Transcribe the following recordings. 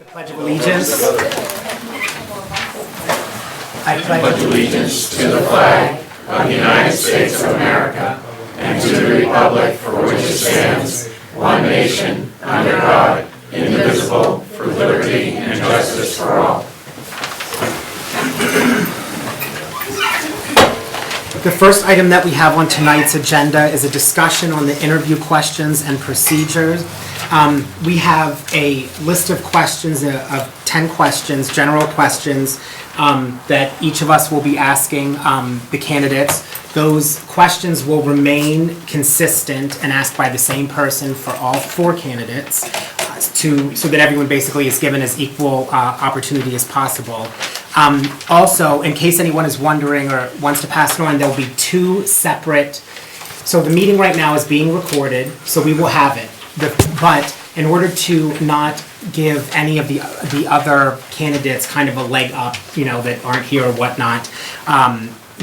Pledge of Allegiance. I pledge allegiance to the flag of the United States of America and to the republic for which it stands, one nation, under God, indivisible, for liberty and justice for all. The first item that we have on tonight's agenda is a discussion on the interview questions and procedures. We have a list of questions, of 10 questions, general questions, that each of us will be asking the candidates. Those questions will remain consistent and asked by the same person for all 4 candidates, so that everyone basically is given as equal opportunity as possible. Also, in case anyone is wondering or wants to pass it on, there'll be 2 separate, so the meeting right now is being recorded, so we will have it. But in order to not give any of the other candidates kind of a leg up, that aren't here or whatnot,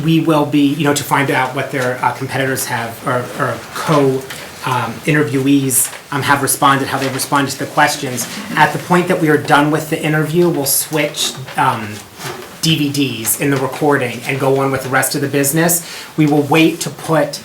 we will be, to find out what their competitors have, or interviewees have responded, how they've responded to the questions. At the point that we are done with the interview, we'll switch DVDs in the recording and go on with the rest of the business. We will wait to put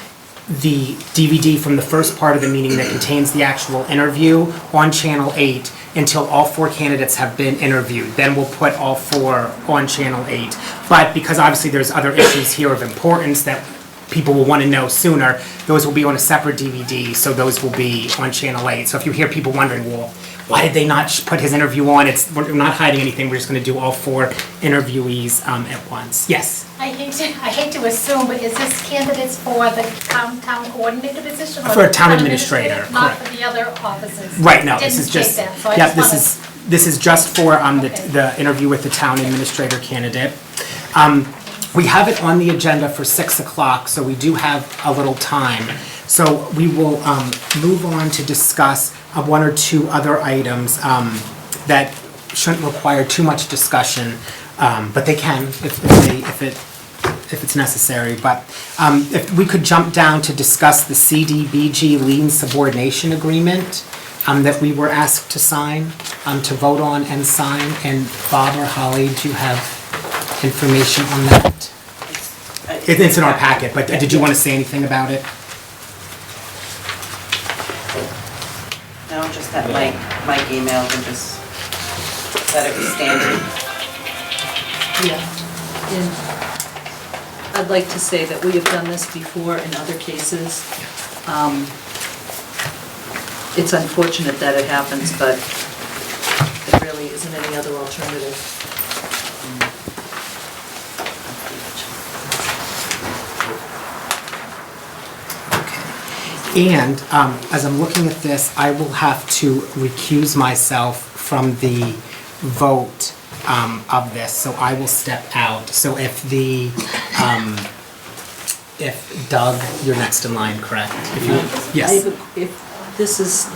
the DVD from the first part of the meeting that contains the actual interview on Channel 8 until all 4 candidates have been interviewed. Then we'll put all 4 on Channel 8. But because obviously there's other issues here of importance that people will want to know sooner, those will be on a separate DVD, so those will be on Channel 8. So if you hear people wondering, well, why did they not put his interview on? We're not hiding anything, we're just going to do all 4 interviewees at once. Yes? I hate to assume, but is this candidates for the town coordinator position? Or for a town administrator, not correct. for the other offices? Right, no, this is just, this is just for Okay. the interview with the town administrator candidate. We have it on the agenda for 6 o'clock, so we do have a little time. So we will move on to discuss 1 or 2 other items that shouldn't require too much discussion, but they can if it's necessary. But if we could jump down to discuss the CDBG lien subordination agreement that we were asked to sign, to vote on and sign. And Bob or Holly, do you have information on that? It's in our packet, but did you want to say anything about it? No, just that Mike emailed and just said it was standard. Yeah. And I'd like to say that we have done this before in other cases. It's unfortunate that it happens, but there really isn't any other alternative. And as I'm looking at this, I will have to recuse myself from the vote of this, so I will step out. So if Doug, you're next in line, correct? Yes. If this is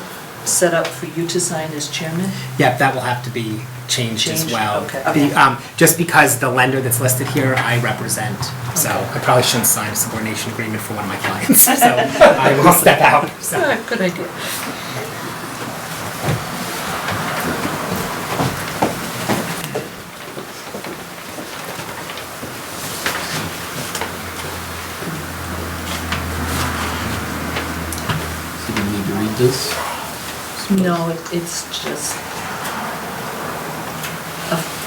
set up for you to sign as chairman? Yeah, that will have to be changed as well. Okay. Just because the lender that's listed here, I represent, so I probably shouldn't sign a subordination agreement for one of my clients, so I will step out. So. Good idea. So do we need to read this? No, it's just,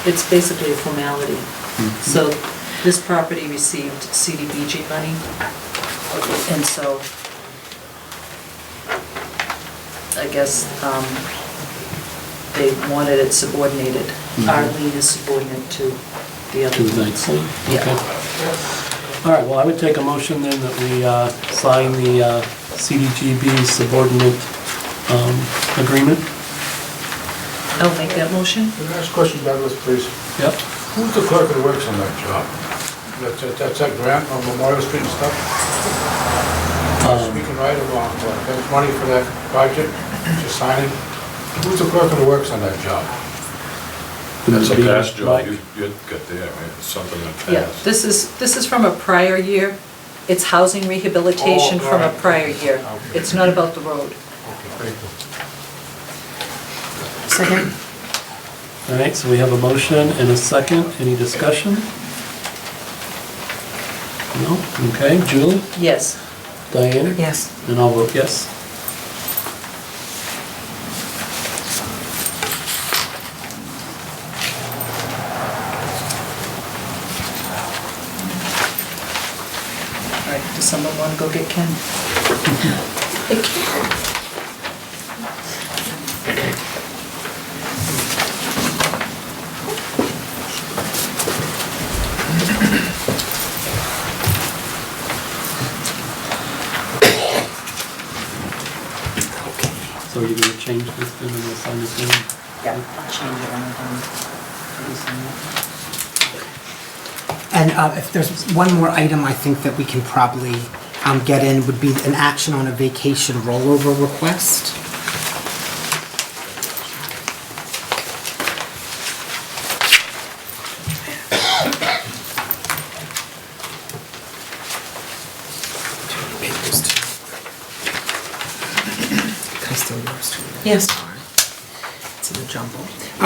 it's basically a formality. So this property received CDBG money, and so I guess they wanted it subordinated. Our lien is subordinate to the other. To the next one? Yeah. Okay. All right, well, I would take a motion then that we sign the CDGB subordinate agreement. I'll make that motion. Can I ask a question, Douglas, please? Yep. Who's the clerk that works on that job? That's that grant on Memorial Street and stuff? Speaking right or wrong, there's money for that project, just signing. Who's the clerk that works on that job? That's a Be past job, Mike. you'd get there, right? It's something that Yeah, passed. this is from a prior year. It's housing rehabilitation Oh, from a right. prior year. Okay. It's not about the road. Okay, thank you. Second? All right, so we have a motion and a second. Any discussion? No? Okay, Julie? Yes. Diana? Yes. And I'll vote yes. All right, does someone want to go get Ken? So you're gonna change this then and we'll sign this in? Yeah, I'll change it when I'm done producing it. And if there's one more item I think that we can probably get in would be an action on a vacation rollover request. Can I steal yours too? Yes. It's in the jumble.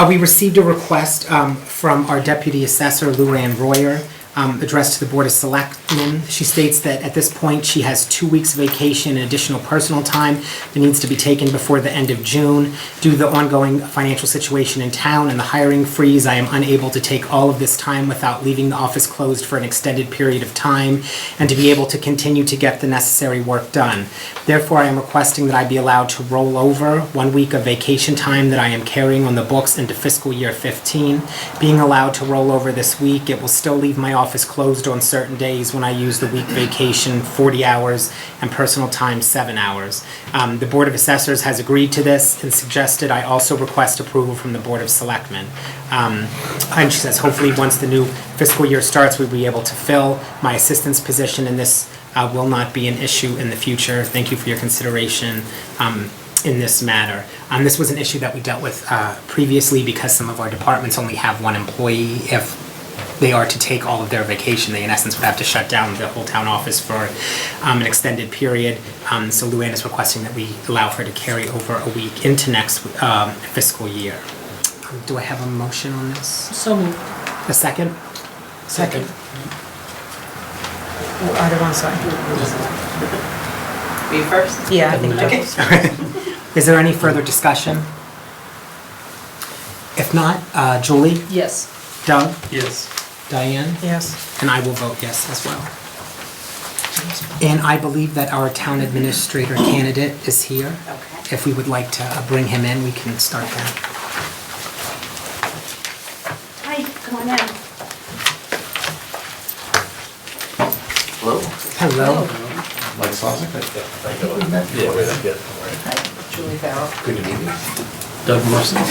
We received a request from our Deputy Assessor, Lou Ann Royer, addressed to the Board of Selectmen. She states that at this point, she has 2 weeks vacation and additional personal time that needs to be taken before the end of June. Due to the ongoing financial situation in town and the hiring freeze, I am unable to take all of this time without leaving the office closed for an extended period of time and to be able to continue to get the necessary work done. Therefore, I am requesting that I be allowed to roll over 1 week of vacation time that I am carrying on the books into fiscal year 15. Being allowed to roll over this week, it will still leave my office closed on certain days when I use the week vacation 40 hours and personal time 7 hours. The Board of Assessors has agreed to this and suggested I also request approval from the Board of Selectmen. And she says hopefully once the new fiscal year starts, we'll be able to fill my assistant's position, and this will not be an issue in the future. Thank you for your consideration in this matter. This was an issue that we dealt with previously because some of our departments only have one employee. If they are to take all of their vacation, they in essence would have to shut down the whole town office for an extended period. So Luann is requesting that we allow her to carry over a week into next fiscal year. Do I have a motion on this? So moved. A second? Second. I don't want to sign. Me first? Yeah, I think Okay. Is there any further discussion? If not, Julie, Yes. Doug, Yes. Diane? Yes. And I will vote yes as well. And I believe that our town administrator candidate is here. Okay. If we would like to bring him in, we can start that. Hi, come on in. Hello, Hello. Mike Szlosek. Julie Farrell. Good to meet you. Doug Morrison.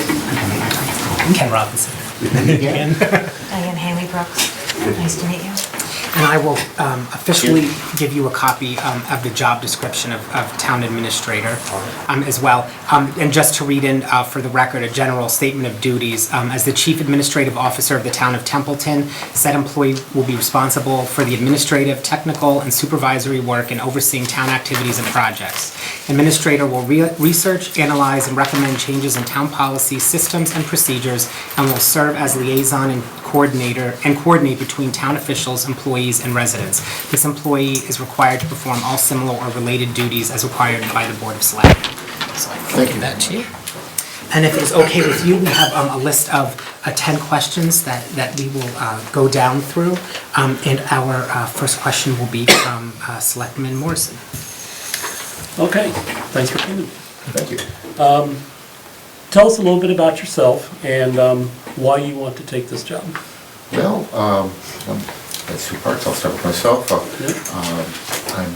Ken Robinson. Diane Haley Brooks, nice to meet you. And I will officially give you a copy of the job description of town administrator as well. And just to read in for the record, a general statement of duties. As the chief administrative officer of the town of Templeton, said employee will be responsible for the administrative, technical, and supervisory work in overseeing town activities and projects. Administrator will research, analyze, and recommend changes in town policy, systems, and procedures, and will serve as liaison and coordinate between town officials, employees, and residents. This employee is required to perform all similar or related duties as required by the Board of Selectmen. So I will give that to you. And if it's okay with you, we have a list of 10 questions that we will go down through. And our first question will be from Selectman Morrison. Okay, thanks for coming. Thank you. Tell us a little bit about yourself and why you want to take this job. Well, that's two parts. I'll start with myself. I'm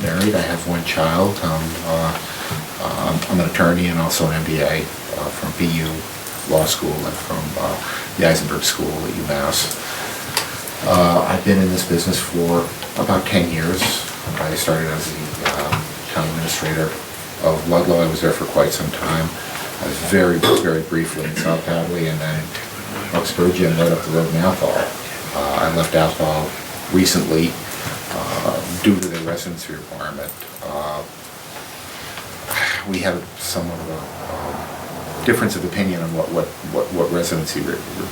married. I have one child. I'm an attorney and also an MBA from BU Law School and from the Eisenberg School at UMass. I've been in this business for about 10 years. I started as the town administrator of Ludlow. I was there for quite some time. I was very, very briefly in South Hadley and then Uxbridge and right up the road in Athol. I left Athol recently due to the residency requirement. We had somewhat of a difference of opinion on what residency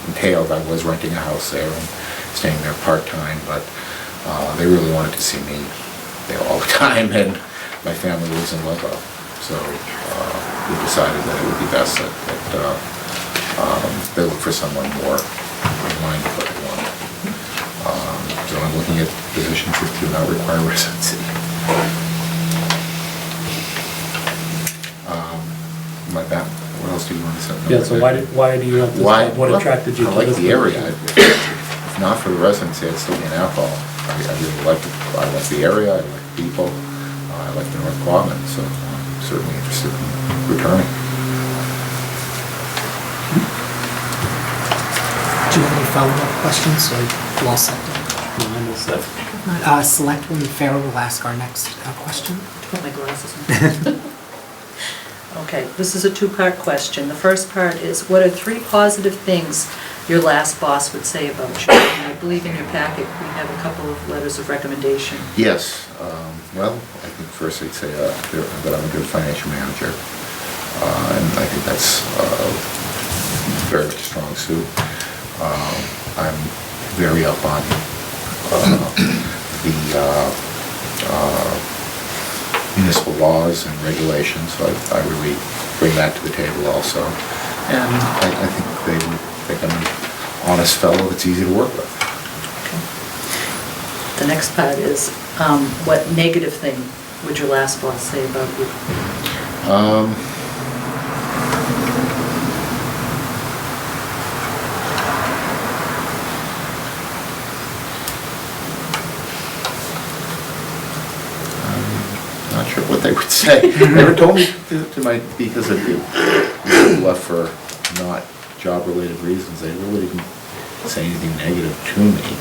entailed. I was renting a house there and staying there part-time, but they really wanted to see me there all the time, and my family lives in Ludlow. So we decided that it would be best that they look for someone more in line with what they wanted. So I'm looking at positions that do not require residency. What else do you want to say? Yeah, so why do you have this job? What attracted you to this? I like the area. If not for the residency, I'd still be in alcohol. I really like the area, I like the people, I like the North Quadrant, so I'm certainly interested in returning. Do you have any follow-up questions, or you all set? Selectwoman Farrell will ask our next question. Put my glasses on. Okay, this is a two-part question. The first part is, what are 3 positive things your last boss would say about you? And I believe in your packet, we have a couple of letters of recommendation. Yes, well, I think first I'd say that I'm a good financial manager, and I think that's very much a strong suit. I'm very up on the municipal laws and regulations, so I really bring that to the table also. And I think they would think I'm an honest fellow that's easy to work with. Okay. The next part is, what negative thing would your last boss say about you? Not sure what they would say. They never told me because of left for not job-related reasons. They really didn't say anything negative to me.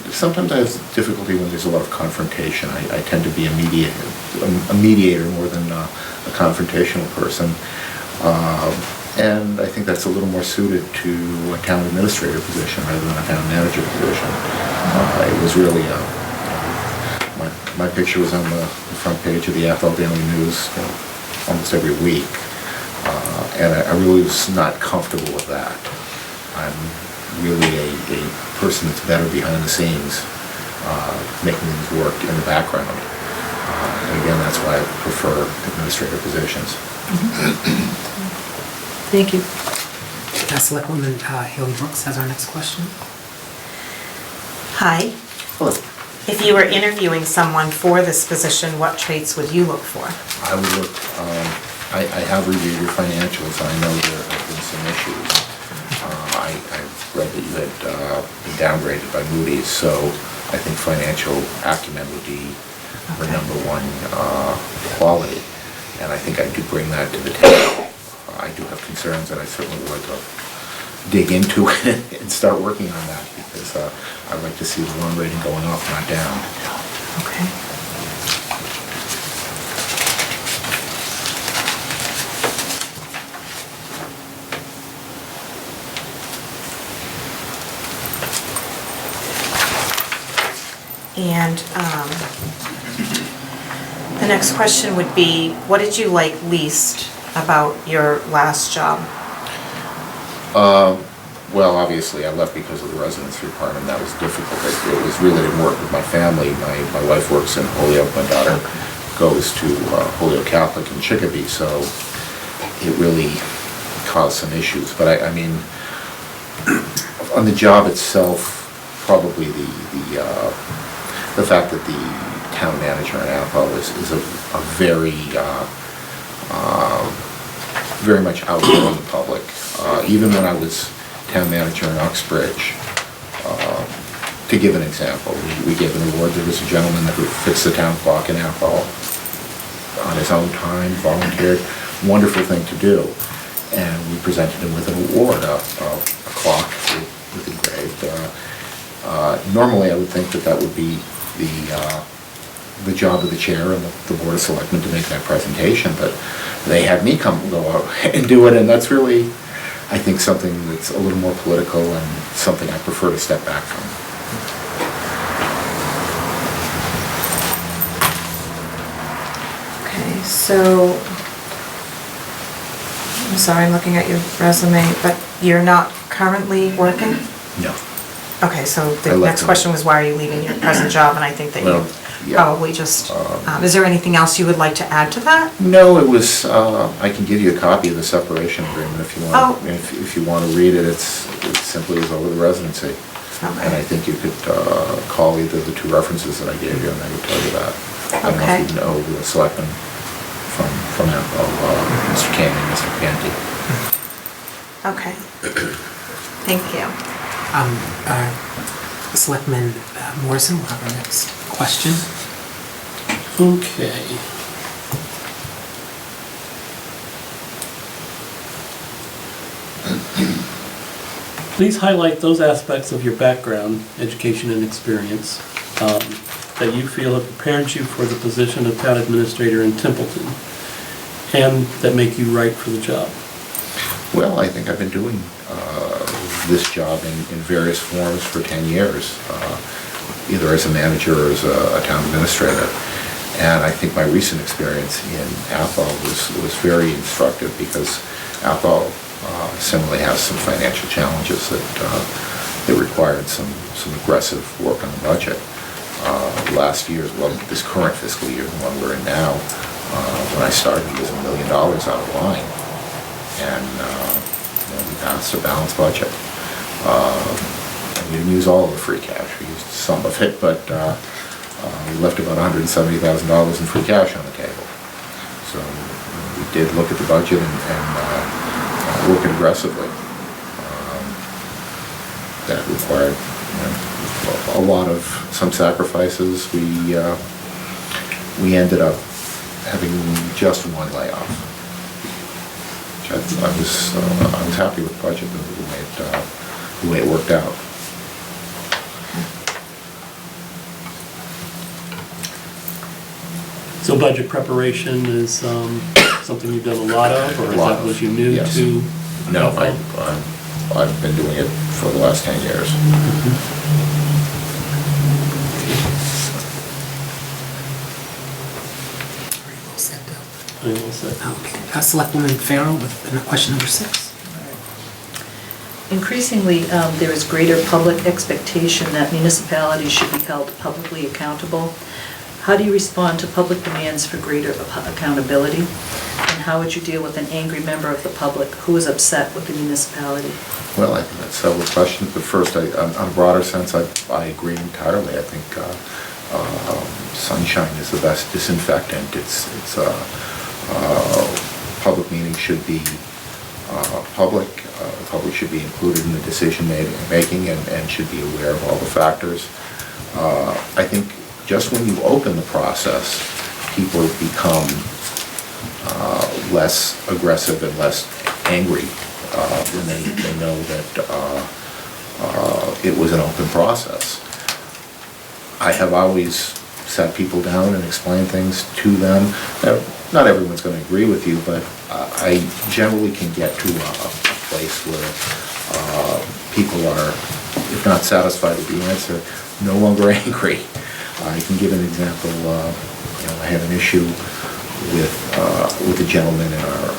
Sometimes I have difficulty when there's a lot of confrontation. I tend to be a mediator more than a confrontational person. And I think that's a little more suited to a town administrator position rather than a town manager position. It was really, my picture was on the front page of the Athol Daily News almost every week. And I really was not comfortable with that. I'm really a person that's better behind the scenes, making things work in the background. And again, that's why I prefer administrative positions. Thank you. Selectwoman Haley Brooks has our next question. Hi. Hello. If you were interviewing someone for this position, what traits would you look for? I would look, I have reviewed your financials. I know there have been some issues. I've read that you had been downgraded by Moody's, so I think financial acumen would be the #1 quality. And I think I do bring that to the table. I do have concerns, and I certainly would like to dig into it and start working on that, because I'd like to see the loan rating going up, not down. Okay. And the next question would be, what did you like least about your last job? Well, obviously, I left because of the residency requirement. That was difficult. It was really didn't work with my family. My wife works in Holyoke. My daughter goes to Holyoke Catholic in Chicopee, so it really caused some issues. But I mean, on the job itself, probably the fact that the town manager in Athol is a very much out there in the public. Even when I was town manager in Uxbridge, to give an example, we gave an award. There was a gentleman that would fix the town clock in Athol on his own time, volunteered. Wonderful thing to do. And we presented him with an award, a clock with engraved. Normally, I would think that would be the job of the chair and the board of selectmen to make that presentation, but they had me go out and do it, and that's really, I think, something that's a little more political and something I prefer to step back from. Okay, so, I'm sorry, I'm looking at your resume, but you're not currently working? No. Okay, so I the left next it. question was why are you leaving your present job, and I think that Well, you yeah. probably just, is there anything else you would like to add to that? No, it was, I can give you a copy of the separation agreement if you want. Oh. If you want to read it, it simply is over the residency. And I Okay, think you could call either the two references that I gave you, and they would tell you that. I don't know Okay. if you know the selectmen from Mr. King and Mr. Canty. okay. Thank you. Selectman Morrison will have our next question. Okay. Please highlight those aspects of your background, education, and experience that you feel have prepared you for the position of town administrator in Templeton and that make you right for the job. Well, I think I've been doing this job in various forms for 10 years, either as a manager or as a town administrator. And I think my recent experience in Athol was very instructive because Athol similarly has some financial challenges that required some aggressive work on the budget. Last year's, well, this current fiscal year, the one we're in now, when I started, it was $1 million out of line. And we passed a balanced budget. And we didn't use all of the free cash, we used some of it, but we left about $170,000 in free cash on the table. So we did look at the budget and work it aggressively. That required a lot of some sacrifices. We ended up having just one layoff. I was happy with the budget, the way it worked out. So budget preparation is something you've done a lot of, or is that what you knew Yes. to? No, I've been doing it for the last 10 years. Are you all set, Bill? I will say. Okay. Selectwoman Farrell with question number 6. Increasingly, there is greater public expectation that municipalities should be held publicly accountable. How do you respond to public demands for greater accountability? And how would you deal with an angry member of the public who is upset with the municipality? Well, I think that's several questions, but first, on a broader sense, I agree entirely. I think sunshine is the best disinfectant. Public meetings should be public. The public should be included in the decision making and should be aware of all the factors. I think just when you open the process, people become less aggressive and less angry when they know that it was an open process. I have always sat people down and explained things to them. Now, not everyone's going to agree with you, but I generally can get to a place where people are, if not satisfied with the answer, no longer angry. I can give an example. I had an issue with a gentleman in our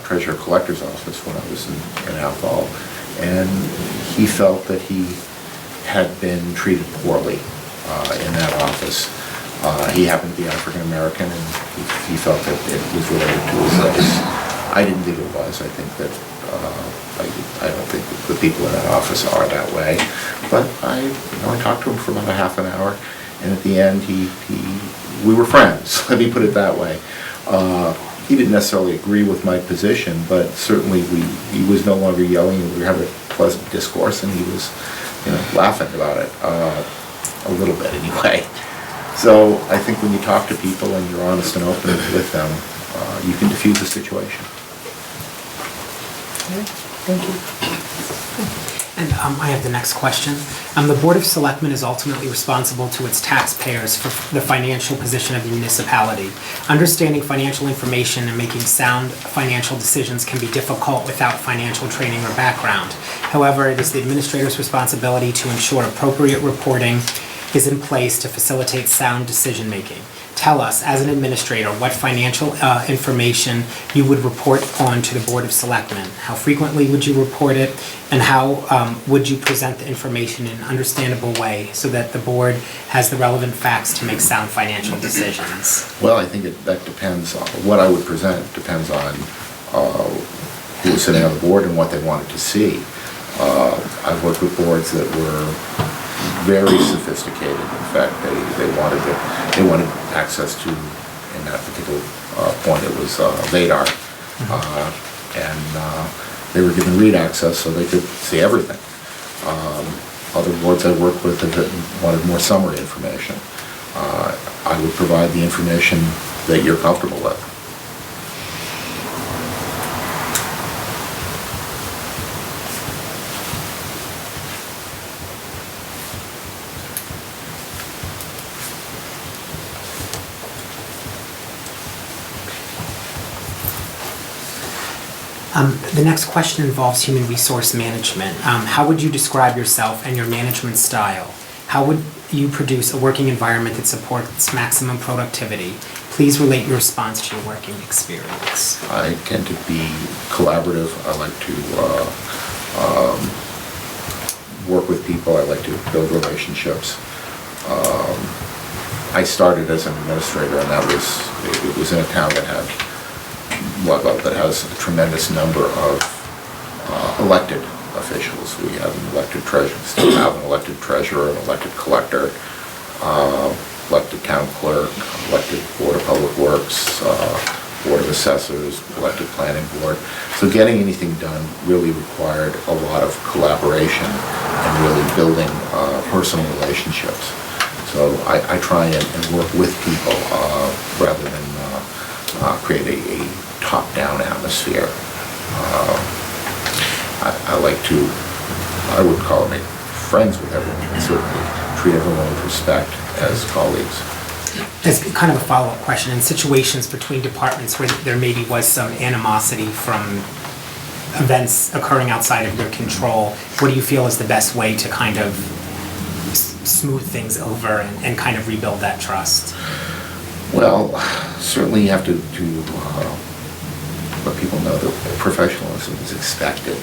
treasurer collector's office when I was in Athol, and he felt that he had been treated poorly in that office. He happened to be African American, and he felt that it was related to his race. I didn't think it was. I think that I don't think that the people in that office are that way. But I talked to him for about a half an hour, and at the end, we were friends. Let me put it that way. He didn't necessarily agree with my position, but certainly he was no longer yelling, and we were having a pleasant discourse, and he was laughing about it a little bit anyway. So I think when you talk to people and you're honest and open with them, you can diffuse the situation. Thank you. And I have the next question. The Board of Selectmen is ultimately responsible to its taxpayers for the financial position of the municipality. Understanding financial information and making sound financial decisions can be difficult without financial training or background. However, it is the administrator's responsibility to ensure appropriate reporting is in place to facilitate sound decision-making. tell us, as an administrator, what financial information you would report on to the Board of Selectmen? How frequently would you report it, and how would you present the information in an understandable way so that the board has the relevant facts to make sound financial decisions? Well, I think that depends on, what I would present depends on who was sitting on the board and what they wanted to see. I've worked with boards that were very sophisticated. In fact, they wanted access to, in that particular point, it was VADAR. And they were given read access so they could see everything. Other boards I worked with wanted more summary information. I would provide the information that you're comfortable with. The next question involves human resource management. How would you describe yourself and your management style? How would you produce a working environment that supports maximum productivity? Please relate your response to your working experience. I tend to be collaborative. I like to work with people. I like to build relationships. I started as an administrator, and it was in a town that has a tremendous number of elected officials. We have an elected treasurer, still have an elected treasurer, an elected collector, elected town clerk, elected Board of Public Works, Board of Assessors, elected planning board. So getting anything done really required a lot of collaboration and really building personal relationships. So I try and work with people rather than create a top-down atmosphere. I would call me friends with everyone, and certainly treat everyone with respect as colleagues. As kind of a follow-up question, in situations between departments where there maybe was some animosity from events occurring outside of your control, what do you feel is the best way to kind of smooth things over and kind of rebuild that trust? Well, certainly you have to let people know that professionalism is expected.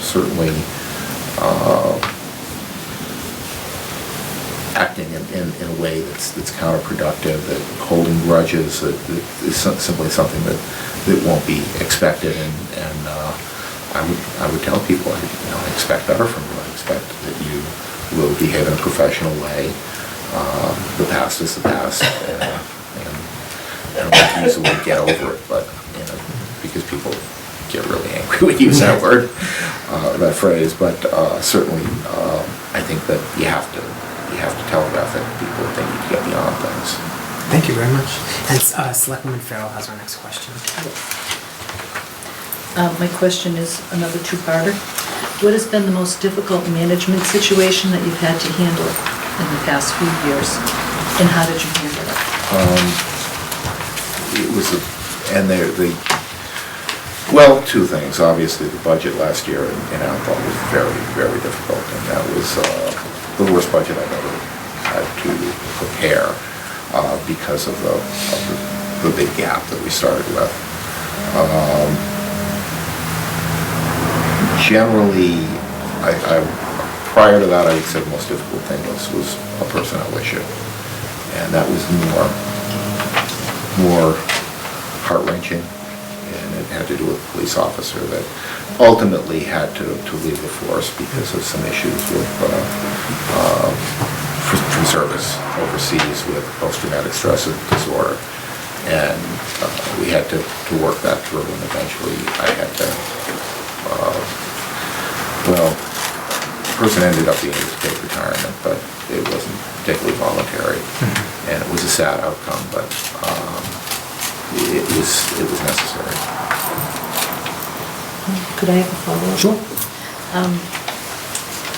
Certainly acting in a way that's counterproductive, that holding grudges is simply something that won't be expected. And I would tell people, I expect better from you. I expect that you will behave in a professional way. The past is the past, and I don't like to use the word "get over it," but because people get really angry when you use that word, that phrase. But certainly, I think that you have to telegraph that people they need to get beyond things. Thank you very much. And Selectwoman Farrell has our next question. My question is another two-parter. What has been the most difficult management situation that you've had to handle in the past few years, and how did you handle it? Well, two things. Obviously, the budget last year in Outlaw was very, very difficult, and that was the worst budget I've ever had to prepare because of the big gap that we started with. Generally, prior to that, I would say the most difficult thing was a personnel issue, and that was more heart-wrenching, and it had to do with a police officer that ultimately had to leave the force because of some issues with from service overseas with post-traumatic stress disorder, and we had to work that through, and eventually I had to. Well, the person ended up being able to take retirement, but it wasn't particularly voluntary, and it was a sad outcome, but it was necessary. Could I have a follow-up? Sure.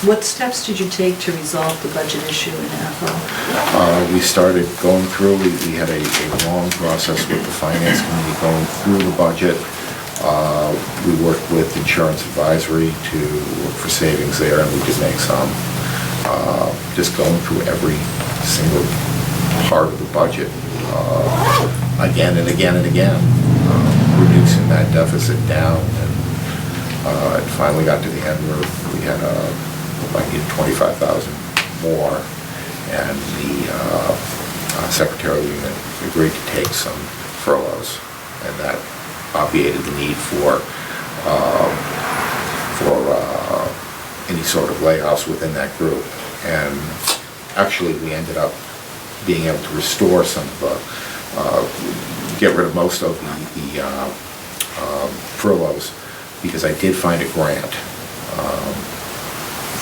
What steps did you take to resolve the budget issue in Athol? We started going through, we had a long process with the finance committee going through the budget. We worked with insurance advisory to look for savings there, and we did make some. Just going through every single part of the budget again and again and again, reducing that deficit down. And it finally got to the end where we had I needed 25,000 more, and the secretarial unit agreed to take some furloughs, and that obviated the need for any sort of layoffs within that group. And actually, we ended up being able to restore some of the, get rid of most of the furloughs, because I did find a grant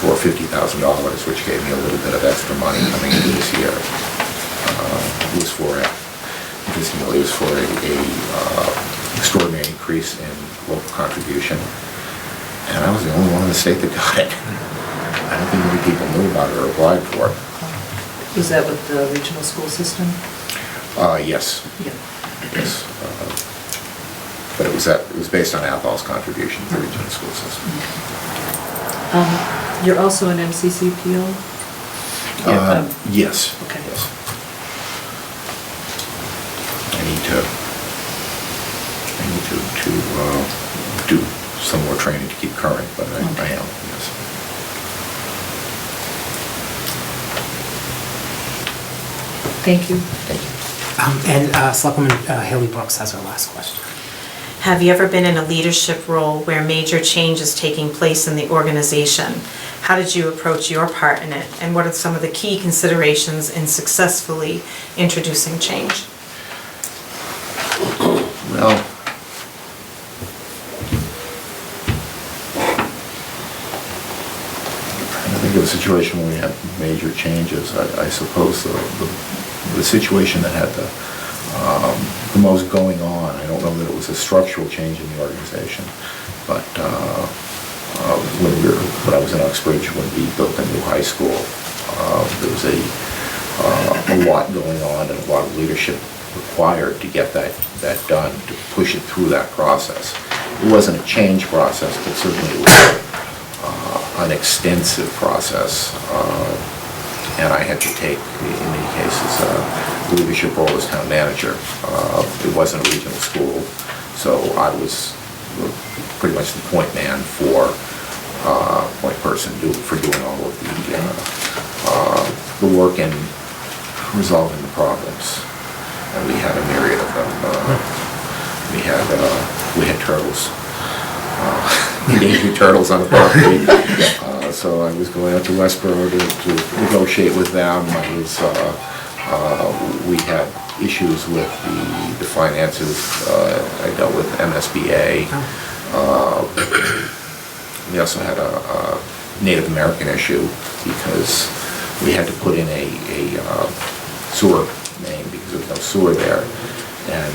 for $50,000, which gave me a little bit of extra money coming into this year. It was for a extraordinary increase in local contribution, and I was the only one in the state that got it. I don't think many people knew about it or applied for it. Was that with the regional school system? Yes. Yeah. Yes. But it was based on Athol's contribution to the regional school system. You're also an MCCPO? Yes. Okay. Yes. I need to do some more training to keep current, but I am, yes. Thank you. Thank you. And Selectwoman Haley Brooks has our last question. Have you ever been in a leadership role where major change is taking place in the organization? How did you approach your part in it? And what are some of the key considerations in successfully introducing change? Well, I think of a situation where we had major changes. I suppose the situation that had the most going on, I don't know that it was a structural change in the organization, but when I was in Uxbridge, when we built a new high school, there was a lot going on and a lot of leadership required to get that done, to push it through that process. It wasn't a change process, but certainly it was an extensive process, and I had to take, in many cases, the leadership role as town manager. It wasn't a regional school, so I was pretty much the point man point person for doing all of the work in resolving the problems. And we had a myriad of them. We had turtles, endangered turtles on the property. So I was going out to Westboro to negotiate with them. We had issues with the finances. I dealt with MSBA. We also had a Native American issue because we had to put in a sewer main because there was no sewer there. And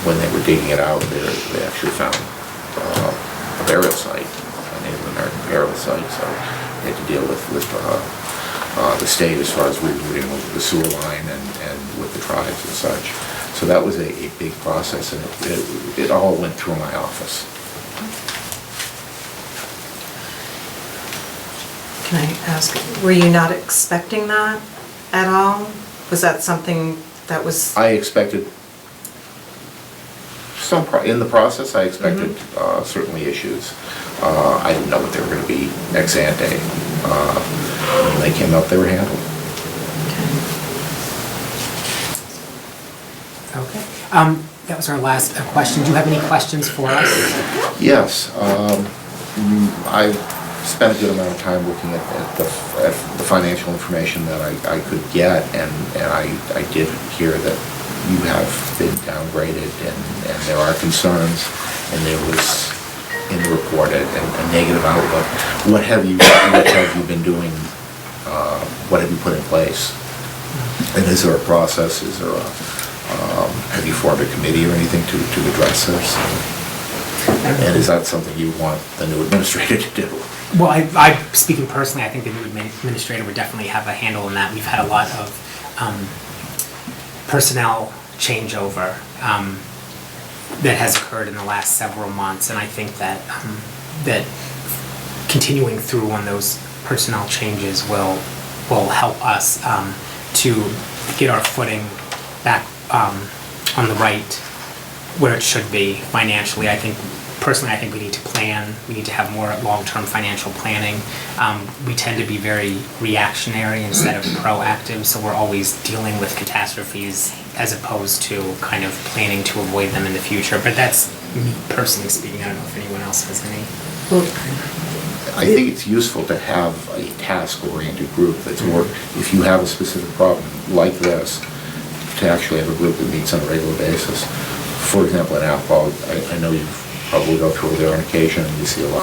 when they were digging it out, they actually found a burial site, a Native American burial site. So they had to deal with the state as far as rerouting the sewer line and with the tribes and such. So that was a big process, and it all went through my office. Can I ask, were you not expecting that at all? Was that something that was... I expected in the process, I expected certainly issues. I didn't know what they were going to be ex ante. When they came up, they were handled. Okay. That was our last question. Do you have any questions for us? Yes. I spent a good amount of time looking at the financial information that I could get, and I did hear that you have been downgraded, and there are concerns, and there was in the report a negative outlook. What have you been doing? What have you put in place? And is there a process? Is there have you formed a committee or anything to address this? And is that something you want the new administrator to do? Well, I speaking personally, I think the new administrator would definitely have a handle on that. We've had a lot of personnel changeover that has occurred in the last several months, and I think that that continuing through on those personnel changes will help us to get our footing back on the right where it should be financially. I think, personally, I think we need to plan. We need to have more long-term financial planning. We tend to be very reactionary instead of proactive, so we're always dealing with catastrophes as opposed to kind of planning to avoid them in the future. But that's me personally speaking. I don't know if anyone else has any. I think it's useful to have a task-oriented group that's more, if you have a specific problem like this, to actually have a group that meets on a regular basis. For example, in alcohol, I know you've probably go through there on occasion and you see a lot